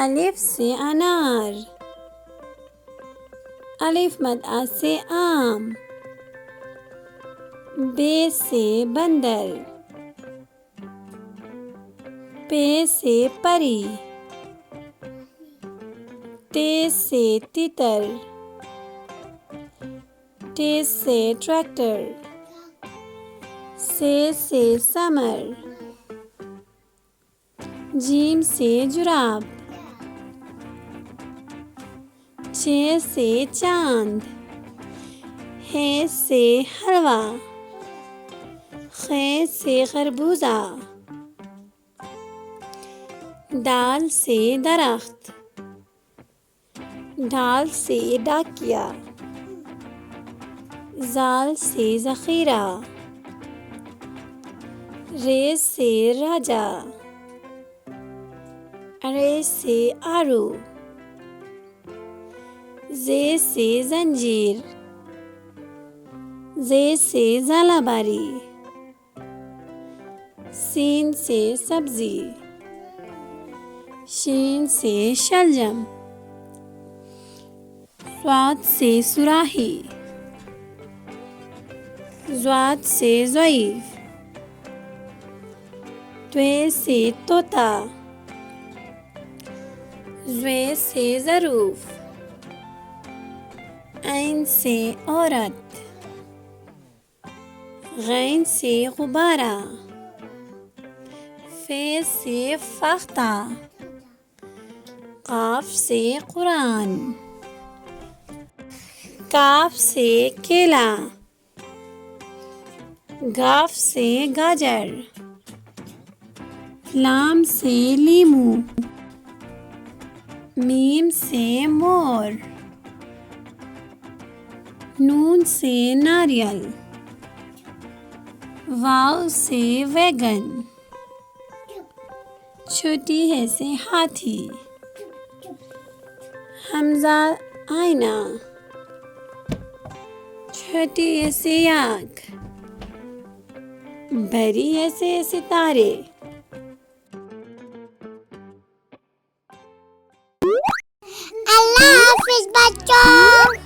अलिफ से अनार, अलिफ मद आ से आम, बे से बंदर, पे से परी, ते से तितर, टे से ट्रैक्टर, से समर, जीम से जुराब, चे से चांद, हे से हलवा, खे से खरबूजा, दाल से दरख्त, ढाल से डाकिया, जाल से ज़ख़ीरा, रे से राजा, अरे से आरू, जे से जंजीर, जे से ज़ालाबारी, सीन से सब्जी, शीन से शलजम, स्वाद से सुराही, ज़्वाद से ज़ईफ़, त्वे से तोता, ज़्वे से ज़रूफ़, ऐन से औरत, गैन से गुब्बारा, फे से फ़ख्ता, क़ाफ से कुरान, काफ से केला, गाफ से गाजर, लाम से लीमू, मीम से मोर, नून से नारियल, वाव से वैगन, छोटी है से हाथी, हमजा आईना, छोटी है से आग, बड़ी है से सितारे। अल्लाह हाफिज बच्चों।